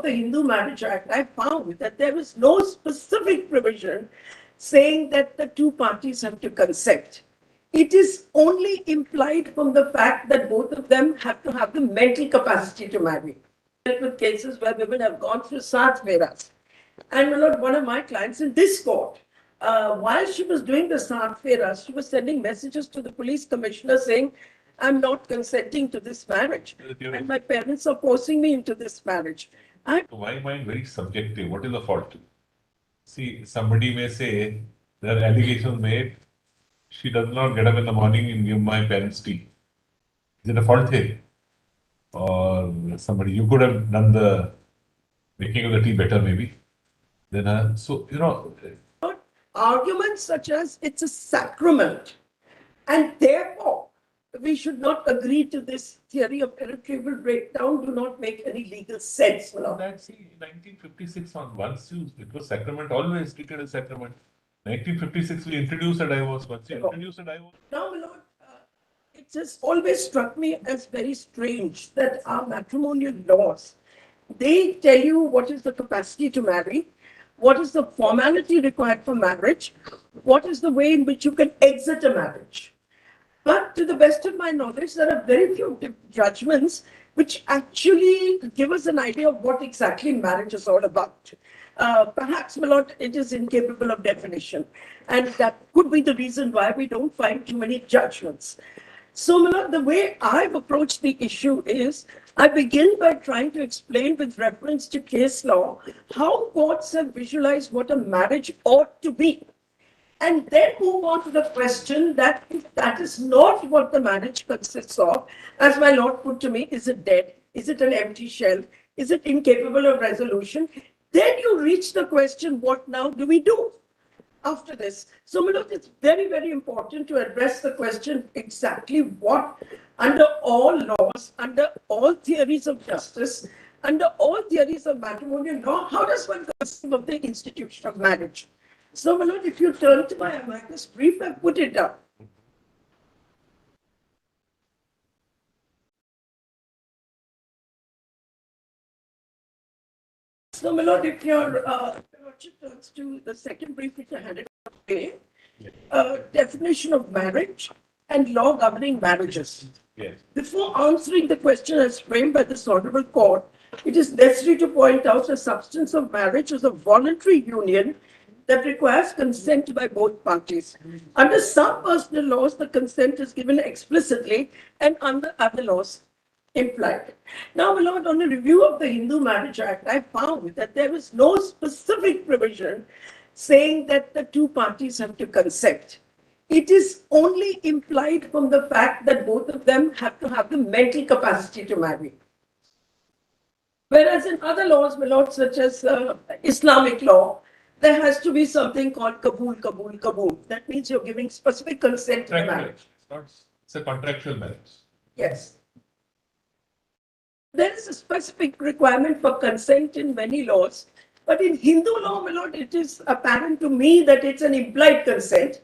the Hindu Marriage Act, I found that there is no specific provision saying that the two parties have to consent. It is only implied from the fact that both of them have to have the mental capacity to marry. With cases where women have gone through Saath Feras. And one of my clients in this court, while she was doing the Saath Feras, she was sending messages to the police commissioner saying, I'm not consenting to this marriage. And my parents are forcing me into this marriage. To my mind, very subjective. What is the fault? See, somebody may say there are allegations made. She does not get up in the morning and give my parents tea. Is it a fault here? Or somebody, you could have done the making of the tea better, maybe. Then, Arguments such as it's a sacrament, and therefore we should not agree to this theory of irretrievable breakdown do not make any legal sense. That's 1956 on once used. It was sacrament, always treated as sacrament. 1956 we introduced a divorce. Once you introduce a divorce. Now, it just always struck me as very strange that our matrimonial laws, they tell you what is the capacity to marry, what is the formality required for marriage, what is the way in which you can exit a marriage. But to the best of my knowledge, there are very few judgments which actually give us an idea of what exactly marriage is all about. Perhaps, my lord, it is incapable of definition. And that could be the reason why we don't find too many judgments. So, my lord, the way I've approached the issue is, I begin by trying to explain with reference to case law how courts have visualized what a marriage ought to be. And then move on to the question that if that is not what the marriage consists of, as my lord put to me, is it dead? Is it an empty shell? Is it incapable of resolution? Then you reach the question, what now do we do after this? So, my lord, it's very, very important to address the question exactly what, under all laws, under all theories of justice, under all theories of matrimonial law, how does one conceive of the institution of marriage? So, my lord, if you turn to my amicus brief, I've put it up. So, my lord, if your lordship turns to the second brief which I handed out today, definition of marriage and law governing marriages. Yes. Before answering the question as framed by this honorable court, it is necessary to point out the substance of marriage is a voluntary union that requires consent by both parties. Under some personal laws, the consent is given explicitly, and under other laws, implied. Now, my lord, on a review of the Hindu Marriage Act, I found that there is no specific provision saying that the two parties have to consent. It is only implied from the fact that both of them have to have the mental capacity to marry. Whereas in other laws, my lord, such as Islamic law, there has to be something called Kaul, Kaul. That means you're giving specific consent to marriage. It's a contractual marriage. Yes. There is a specific requirement for consent in many laws, but in Hindu law, my lord, it is apparent to me that it's an implied consent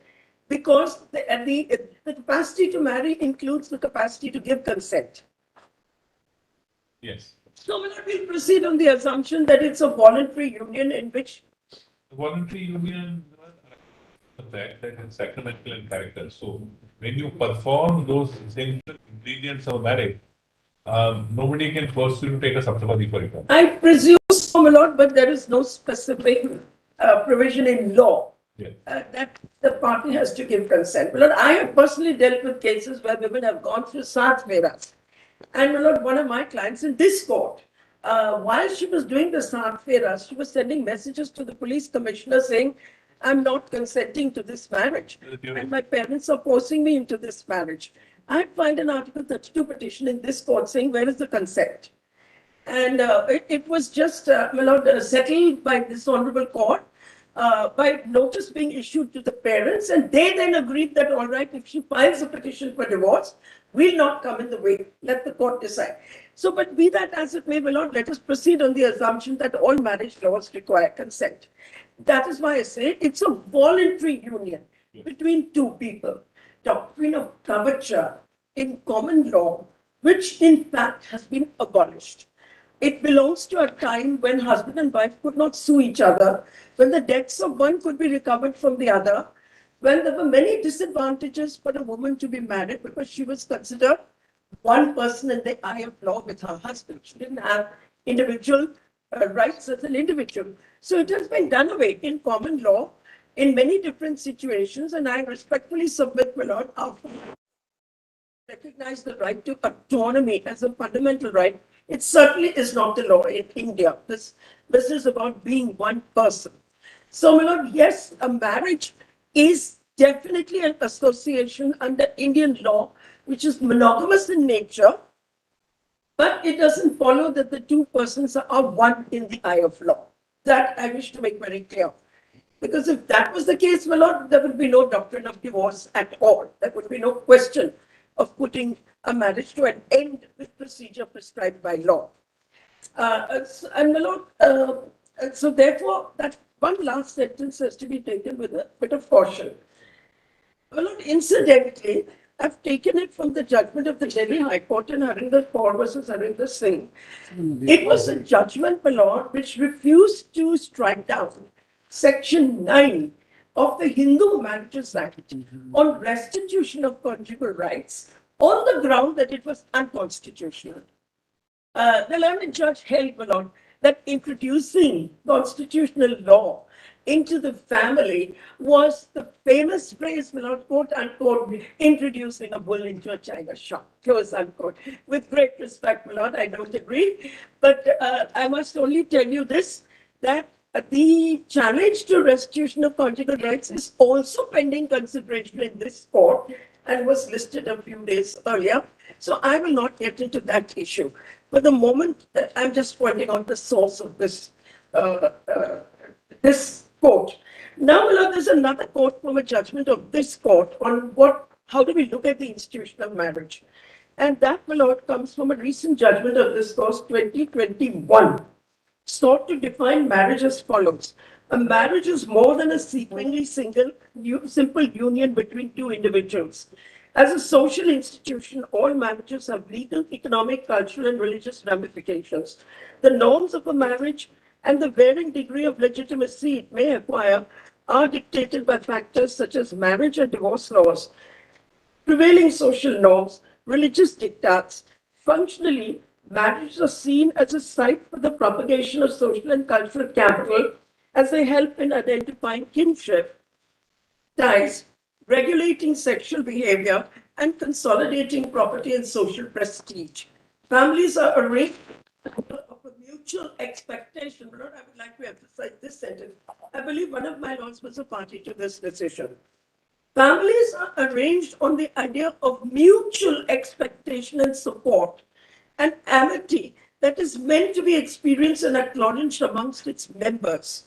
because the capacity to marry includes the capacity to give consent. Yes. So, my lord, we'll proceed on the assumption that it's a voluntary union in which Voluntary union, the fact that it's sacramental in character. So when you perform those essential ingredients of marriage, nobody can force you to take a saptapadi, for example. I presume so, my lord, but there is no specific provision in law that the party has to give consent. My lord, I have personally dealt with cases where women have gone through Saath Feras. And my lord, one of my clients in this court, while she was doing the Saath Feras, she was sending messages to the police commissioner saying, I'm not consenting to this marriage. And my parents are forcing me into this marriage. I find an Article 32 petition in this court saying, where is the consent? And it was just, my lord, settled by this honorable court by notice being issued to the parents. And they then agreed that, all right, if she files a petition for divorce, we'll not come in the way. Let the court decide. So, but be that as it may, my lord, let us proceed on the assumption that all marriage laws require consent. That is why I say it's a voluntary union between two people. Doctrine of coverture in common law, which in fact has been abolished. It belongs to a time when husband and wife could not sue each other, when the debts of one could be recovered from the other, when there were many disadvantages for a woman to be married because she was considered one person in the eye of law with her husband. She didn't have individual rights as an individual. So it has been done away in common law in many different situations, and I respectfully submit, my lord, after recognize the right to autonomy as a fundamental right. It certainly is not the law in India. This business about being one person. So, my lord, yes, a marriage is definitely an association under Indian law, which is monogamous in nature, but it doesn't follow that the two persons are one in the eye of law. That I wish to make very clear. Because if that was the case, my lord, there would be no doctrine of divorce at all. There would be no question of putting a marriage to an end with procedure prescribed by law. And my lord, so therefore, that one last sentence has to be taken with a bit of caution. Well, incidentally, I've taken it from the judgment of the Delhi High Court in Harinder Kaur versus Harinder Singh. It was a judgment, my lord, which refused to strike down Section 9 of the Hindu Marriages Act on restitution of conjugal rights on the ground that it was unconstitutional. The learned judge held, my lord, that introducing constitutional law into the family was the famous phrase, my lord, quote unquote, introducing a bull into a china shop, close unquote. With great respect, my lord, I don't agree. But I must only tell you this, that the challenge to restitution of conjugal rights is also pending consideration in this court and was listed a few days earlier. So I will not get into that issue. For the moment, I'm just pointing out the source of this quote. Now, there's another quote from a judgment of this court on how do we look at the institution of marriage. And that, my lord, comes from a recent judgment of this court, 2021, sought to define marriage as follows. A marriage is more than a seemingly simple union between two individuals. As a social institution, all marriages have legal, economic, cultural, and religious ramifications. The norms of a marriage and the varying degree of legitimacy it may acquire are dictated by factors such as marriage and divorce laws, prevailing social norms, religious diktats. Functionally, marriages are seen as a site for the propagation of social and cultural capital as they help in identifying kinship ties, regulating sexual behavior, and consolidating property and social prestige. Families are arranged of a mutual expectation. But I would like to emphasize this sentence. I believe one of my laws was a party to this decision. Families are arranged on the idea of mutual expectation and support and amity that is meant to be experienced and acknowledged amongst its members.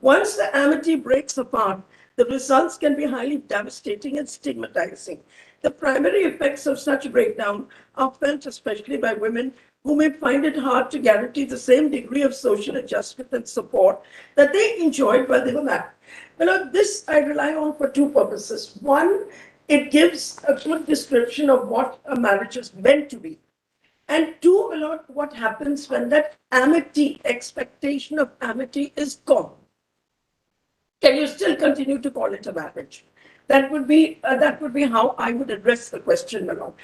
Once the amity breaks apart, the results can be highly devastating and stigmatizing. The primary effects of such breakdown are felt especially by women who may find it hard to guarantee the same degree of social adjustment and support that they enjoyed while they were married. This I rely on for two purposes. One, it gives a good description of what a marriage is meant to be. And two, what happens when that amity, expectation of amity is gone. Can you still continue to call it a marriage? That would be how I would address the question, my lord.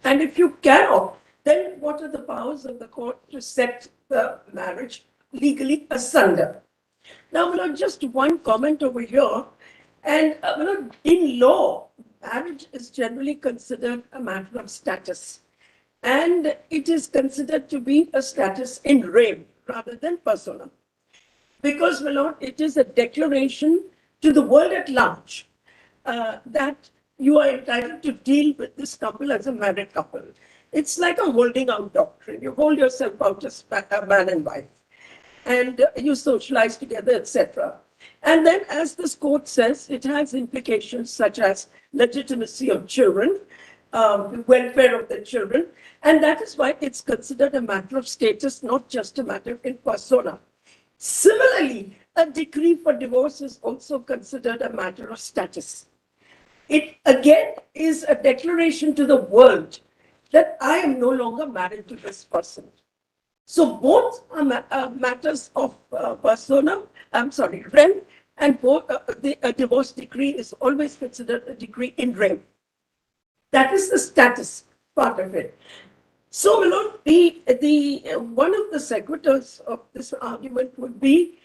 And if you cannot, then what are the powers of the court to set the marriage legally asunder? Now, my lord, just one comment over here. And my lord, in law, marriage is generally considered a matter of status, and it is considered to be a status in rem rather than persona. Because, my lord, it is a declaration to the world at large that you are entitled to deal with this couple as a married couple. It's like a holding out doctrine. You hold yourself out as a man and wife, and you socialize together, etc. And then, as this court says, it has implications such as legitimacy of children, the welfare of the children, and that is why it's considered a matter of status, not just a matter in persona. Similarly, a decree for divorce is also considered a matter of status. It again is a declaration to the world that I am no longer married to this person. So both are matters of persona, I'm sorry, rem, and both a divorce decree is always considered a decree in rem. That is the status part of it. So, Milord, the one of the sequiturs of this argument would be,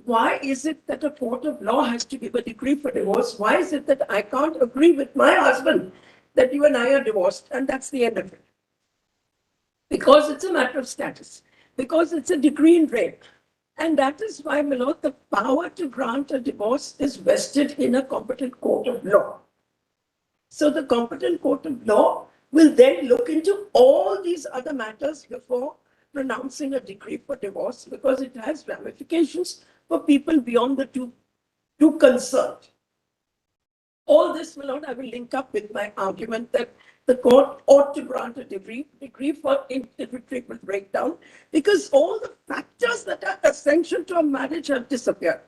why is it that a court of law has to give a decree for divorce? Why is it that I can't agree with my husband that you and I are divorced, and that's the end of it? Because it's a matter of status, because it's a decree in rape. And that is why, my lord, the power to grant a divorce is vested in a competent court of law. So the competent court of law will then look into all these other matters before pronouncing a decree for divorce, because it has ramifications for people beyond the two concerned. All this, my lord, I will link up with my argument that the court ought to grant a decree for irretrievable breakdown, because all the factors that are essential to a marriage have disappeared.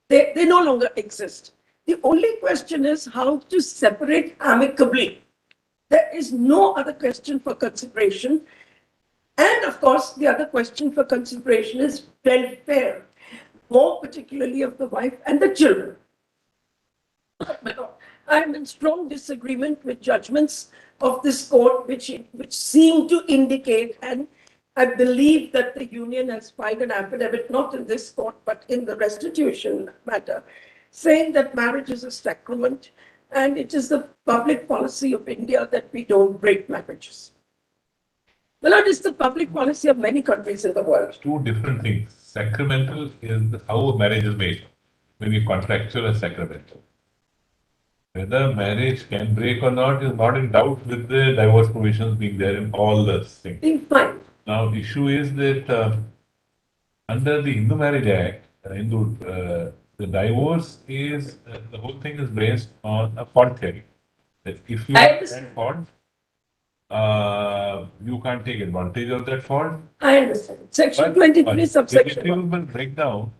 They no longer exist. The only question is how to separate amicably. There is no other question for consideration. And of course, the other question for consideration is welfare, more particularly of the wife and the children. I am in strong disagreement with judgments of this court, which seem to indicate, and I believe that the union has filed an affidavit, not in this court, but in the restitution matter, saying that marriage is a sacrament, and it is the public policy of India that we don't break marriages. Well, it is the public policy of many countries in the world. Two different things. Sacramental is how a marriage is made, maybe contractual and sacramental. Whether marriage can break or not is not in doubt with the divorce provisions being there in all the things. Fine. Now, the issue is that under the Hindu Marriage Act, the divorce is, the whole thing is based on a fault theory. That if you have that fault, you can't take advantage of that fault. I understand. Section 23, subsection 1. Irretrievable breakdown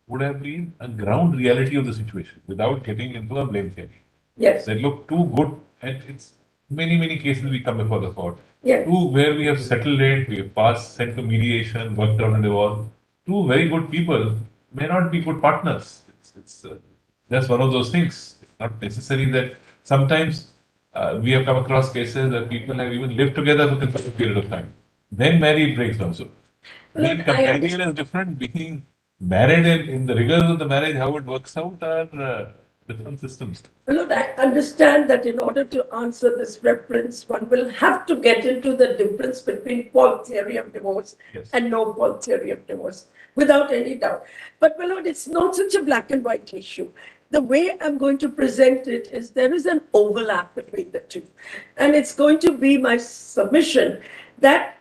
would have been a ground reality of the situation without getting into a blame theory. Yes. They look too good, and it's many cases we come before the court. Yes. Two where we have settled it, we have passed, sent to mediation, worked out a divorce. Two very good people may not be good partners. It's that's one of those things. It's not necessary that sometimes we have come across cases that people have even lived together for a period of time. Then marriage breaks down. So being companion is different. Being married in the rigors of the marriage, how it works out are different systems. Look, I understand that in order to answer this reference, one will have to get into the difference between fault theory of divorce and no fault theory of divorce, without any doubt. But, my lord, it's not such a black and white issue. The way I'm going to present it is there is an overlap between the two. And it's going to be my submission that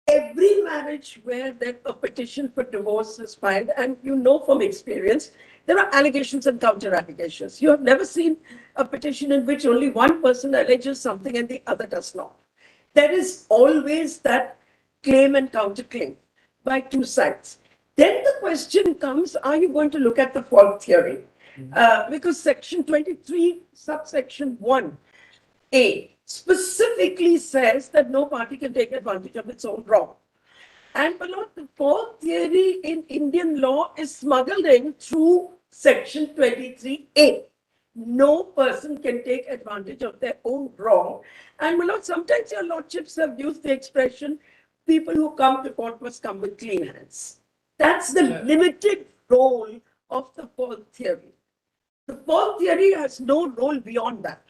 every marriage where a petition for divorce is filed, and you know from experience, there are allegations and counter allegations. You have never seen a petition in which only one person alleges something and the other does not. There is always that claim and counterclaim by two sides. Then the question comes, are you going to look at the fault theory? Because section 23, subsection 1A specifically says that no party can take advantage of its own wrong. And the fault theory in Indian law is smuggled in through section 23A. No person can take advantage of their own wrong. And sometimes your lordships have used the expression, people who come to court must come with clean hands. That's the limited role of the fault theory. The fault theory has no role beyond that.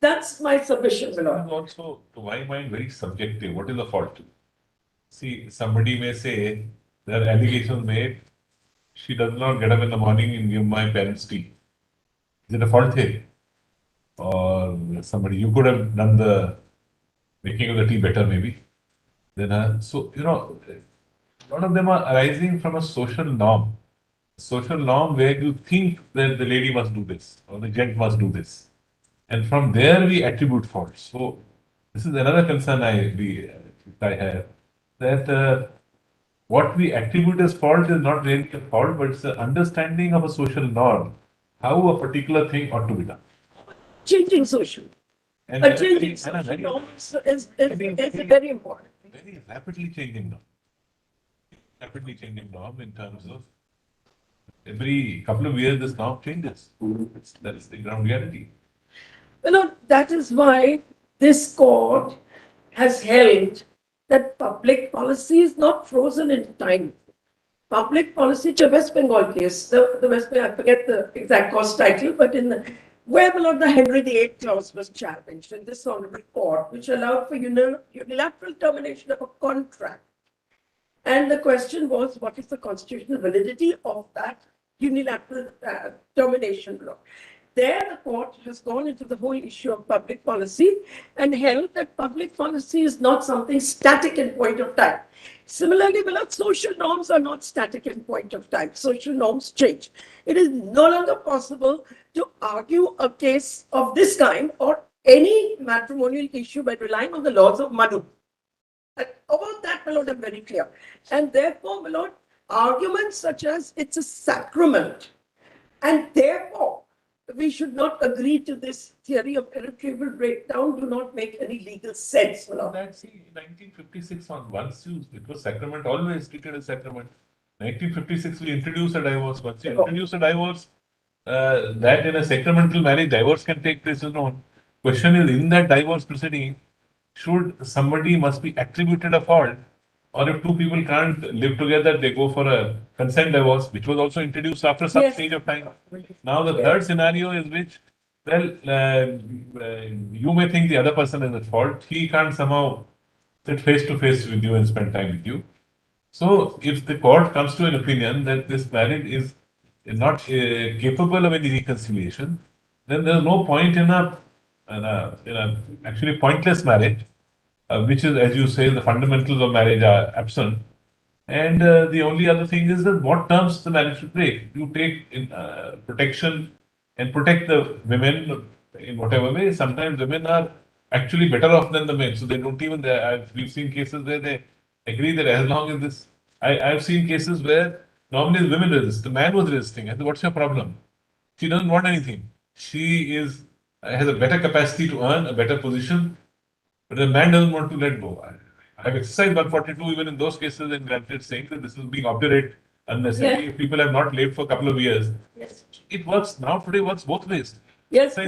That's my submission, my lord. Also, to my mind, very subjective. What is the fault? See, somebody may say, there are allegations made, she does not get up in the morning and give my parents tea. Is it a fault theory? Or somebody, you could have done the making of the tea better maybe. Then, so, a lot of them are arising from a social norm. Social norm where you think that the lady must do this or the gent must do this. And from there we attribute faults. So this is another concern I have, that what we attribute as fault is not really a fault, but it's an understanding of a social norm, how a particular thing ought to be done. Changing social. And changing social norms is very important. very rapidly changing norm. Rapidly changing norm in terms of every couple of years this norm changes. That's the ground reality. That is why this court has held that public policy is not frozen in time. Public policy, the West Bengal case, the West Bengal, I forget the exact cause title, but in the, where the Henry VIII clause was challenged in this honorable court, which allowed for unilateral termination of a contract. And the question was, what is the constitutional validity of that unilateral termination law? There, the court has gone into the whole issue of public policy and held that public policy is not something static in point of time. Similarly, social norms are not static in point of time. Social norms change. It is no longer possible to argue a case of this kind or any matrimonial issue by relying on the laws of Manu. About that, my lord, I'm very clear. And therefore, my lord, arguments such as it's a sacrament, and therefore we should not agree to this theory of irretrievable breakdown do not make any legal sense, my lord. That's in 1956 on once used. It was sacrament, always treated as sacrament. 1956 we introduced a divorce. Once you introduce a divorce, that in a sacramental marriage, divorce can take place is known. Question is, in that divorce proceeding, should somebody must be attributed a fault, or if two people can't live together, they go for a consent divorce, which was also introduced after some Yes. stage of time. Now the third scenario is which, well, you may think the other person is at fault. He can't somehow sit face to face with you and spend time with you. So if the court comes to an opinion that this marriage is not capable of any reconciliation, then there's no point in a actually pointless marriage, which is, as you say, the fundamentals of marriage are absent. And the only other thing is that what terms the marriage should take. You take in, protection and protect the women in whatever way. Sometimes women are actually better off than the men, so they don't even. We've seen cases where they agree that as long as this. I've seen cases where normally the women resist. The man was resisting. I said, "What's your problem?" She doesn't want anything. She has a better capacity to earn, a better position, but the man doesn't want to let go. I've exercised 142 even in those cases and granted saying that this is being obdurate unnecessarily. Yeah. If people have not lived for a couple of years, Yes. it works now. Today works both ways. Yes. So